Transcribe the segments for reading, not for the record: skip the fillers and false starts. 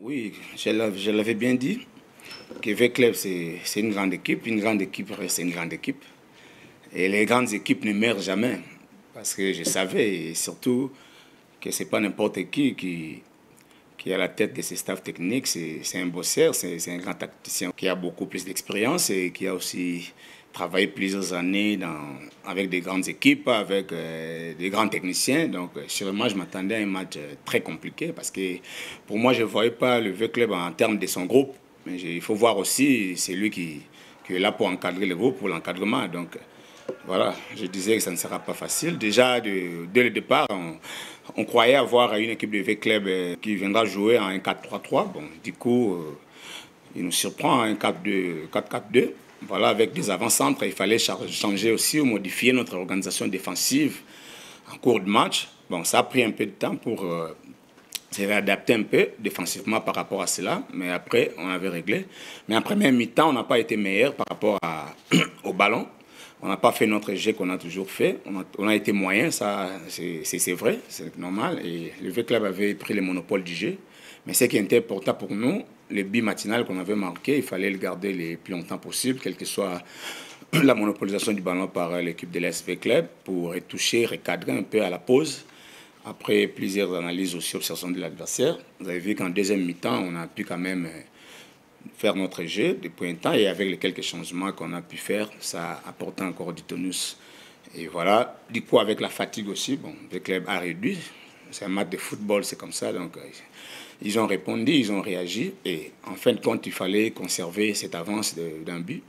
Oui, je l'avais bien dit, que V-Club, c'est une grande équipe. Une grande équipe reste une grande équipe. Et les grandes équipes ne meurent jamais. Parce que je savais, et surtout, que ce n'est pas n'importe qui est à la tête de ces staffs techniques. C'est un bosseur, c'est un grand tacticien qui a beaucoup plus d'expérience et qui a aussi travaillé plusieurs années avec des grandes équipes, avec des grands techniciens. Donc, sûrement, je m'attendais à un match très compliqué parce que pour moi, je ne voyais pas le V-Club en termes de son groupe. Mais il faut voir aussi, c'est lui qui est là pour encadrer le groupe, pour l'encadrement. Donc, voilà, je disais que ça ne sera pas facile. Déjà, dès le départ, on croyait avoir une équipe de V-Club qui viendra jouer en 4-3-3. Bon, du coup, il nous surprend en 4-4-2. Voilà, avec des avant-centres, il fallait changer aussi ou modifier notre organisation défensive en cours de match. Bon, ça a pris un peu de temps pour se réadapter un peu défensivement par rapport à cela, mais après, on avait réglé. Mais en première mi-temps, on n'a pas été meilleur par rapport au ballon. On n'a pas fait notre jeu qu'on a toujours fait. On a été moyen, ça, c'est vrai, c'est normal. Et le V-Club avait pris le monopole du jeu. Mais ce qui était important pour nous, le but matinal qu'on avait marqué, il fallait le garder le plus longtemps possible, quelle que soit la monopolisation du ballon par l'équipe de l'SV Club, pour retoucher, recadrer un peu à la pause. Après plusieurs analyses aussi, observations de l'adversaire, vous avez vu qu'en deuxième mi-temps, on a pu quand même faire notre jeu de point de temps, et avec les quelques changements qu'on a pu faire, ça a apporté encore du tonus. Et voilà, du coup, avec la fatigue aussi, bon, le club a réduit. C'est un match de football, c'est comme ça. Donc, ils ont répondu, ils ont réagi. Et en fin de compte, il fallait conserver cette avance d'un but.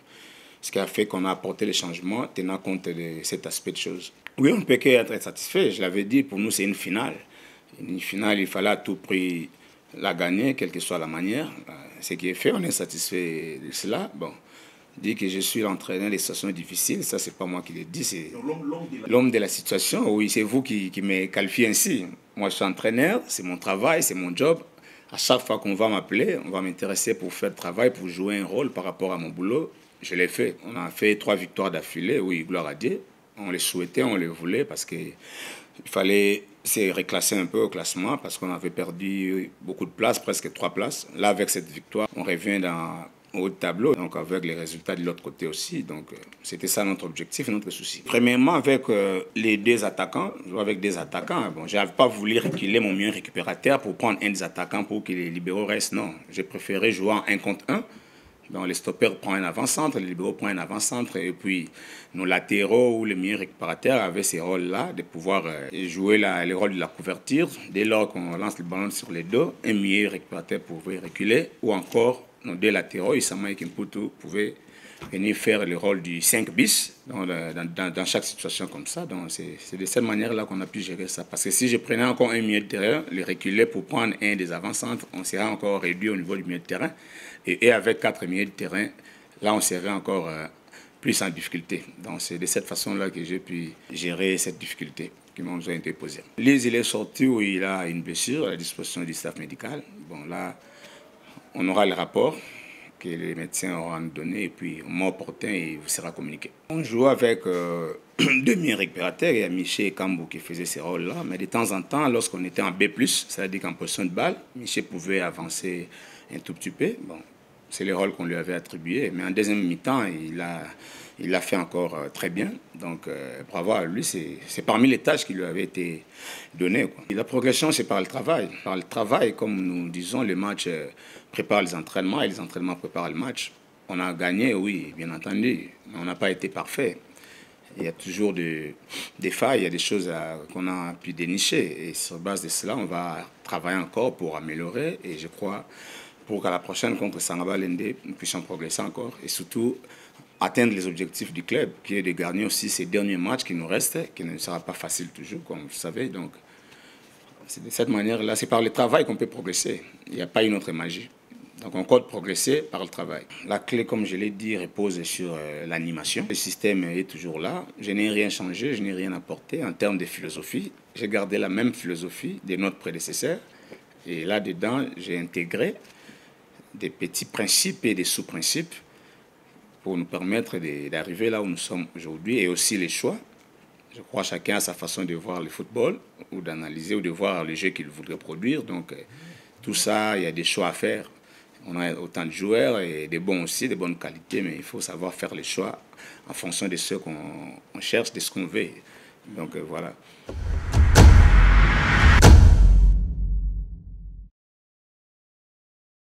Ce qui a fait qu'on a apporté les changements, tenant compte de cet aspect de choses. Oui, on ne peut qu'être satisfait. Je l'avais dit, pour nous, c'est une finale. Une finale, il fallait à tout prix la gagner, quelle que soit la manière. Ce qui est fait, on est satisfait de cela. Bon, dire que je suis l'entraîneur des situations difficiles, ça, c'est pas moi qui le dis, c'est l'homme de la situation. Oui, c'est vous qui me qualifiez ainsi. Moi, je suis entraîneur, c'est mon travail, c'est mon job. À chaque fois qu'on va m'appeler, on va m'intéresser pour faire le travail, pour jouer un rôle par rapport à mon boulot. Je l'ai fait. On a fait 3 victoires d'affilée, oui, gloire à Dieu. On les souhaitait, on les voulait parce qu'il fallait se reclasser un peu au classement parce qu'on avait perdu beaucoup de places, presque 3 places. Là, avec cette victoire, on revient au haut de tableau, donc avec les résultats de l'autre côté aussi. Donc, c'était ça notre objectif et notre souci. Premièrement, avec les deux attaquants, jouer avec des attaquants, bon, je n'avais pas voulu reculer mon mieux récupérateur pour prendre un des attaquants pour que les libéraux restent. Non, j'ai préféré jouer en 1 contre 1. Donc, les stoppers prennent un avant-centre, les libéraux prennent un avant-centre, et puis nos latéraux ou les meilleurs récupérateurs avaient ces rôles-là de pouvoir jouer le rôle de la couverture. Dès lors qu'on lance le ballon sur les dos, un meilleur récupérateur pouvait reculer, ou encore nos 2 latéraux, Issama et Kimputu, pouvaient venir faire le rôle du 5 bis dans chaque situation comme ça. Donc, c'est de cette manière-là qu'on a pu gérer ça. Parce que si je prenais encore un milieu de terrain, le reculer pour prendre un des avant-centres, on serait encore réduit au niveau du milieu de terrain. Et avec 4 milieux de terrain, là, on serait encore plus en difficulté. Donc, c'est de cette façon-là que j'ai pu gérer cette difficulté qui m'ont été posée. Lise, il est sorti où il a une blessure à la disposition du staff médical. Bon, là, on aura le rapport que les médecins auront donné, et puis au moment opportun, il vous sera communiqué. On joue avec 2 meilleurs récupérateurs. Il y a Miché et Kambou qui faisaient ces rôles-là. Mais de temps en temps, lorsqu'on était en B+, c'est-à-dire qu'en position de balle, Miché pouvait avancer un tout petit peu. Bon, c'est le rôle qu'on lui avait attribué. Mais en deuxième mi-temps, il l'a fait encore très bien. Donc, bravo à lui. C'est parmi les tâches qui lui avaient été données, quoi. Et la progression, c'est par le travail. Par le travail, comme nous disons, le match prépare les entraînements et les entraînements préparent le match. On a gagné, oui, bien entendu, mais on n'a pas été parfait. Il y a toujours des failles, il y a des choses qu'on a pu dénicher. Et sur base de cela, on va travailler encore pour améliorer. Et je crois pour qu'à la prochaine contre Sangaba Lende, nous puissions progresser encore. Et surtout, atteindre les objectifs du club, qui est de gagner aussi ces derniers matchs qui nous restent, qui ne sera pas facile toujours, comme vous savez. Donc, c'est de cette manière-là, c'est par le travail qu'on peut progresser. Il n'y a pas une autre magie. Donc on compte progresser par le travail. La clé, comme je l'ai dit, repose sur l'animation. Le système est toujours là. Je n'ai rien changé, je n'ai rien apporté en termes de philosophie. J'ai gardé la même philosophie de notre prédécesseur. Et là-dedans, j'ai intégré des petits principes et des sous-principes pour nous permettre d'arriver là où nous sommes aujourd'hui, et aussi les choix. Je crois que chacun a sa façon de voir le football, ou d'analyser, ou de voir le jeu qu'il voudrait produire. Donc, Tout ça, il y a des choix à faire. On a autant de joueurs et des bons aussi, des bonnes qualités, mais il faut savoir faire les choix en fonction de ce qu'on cherche, de ce qu'on veut. Donc voilà.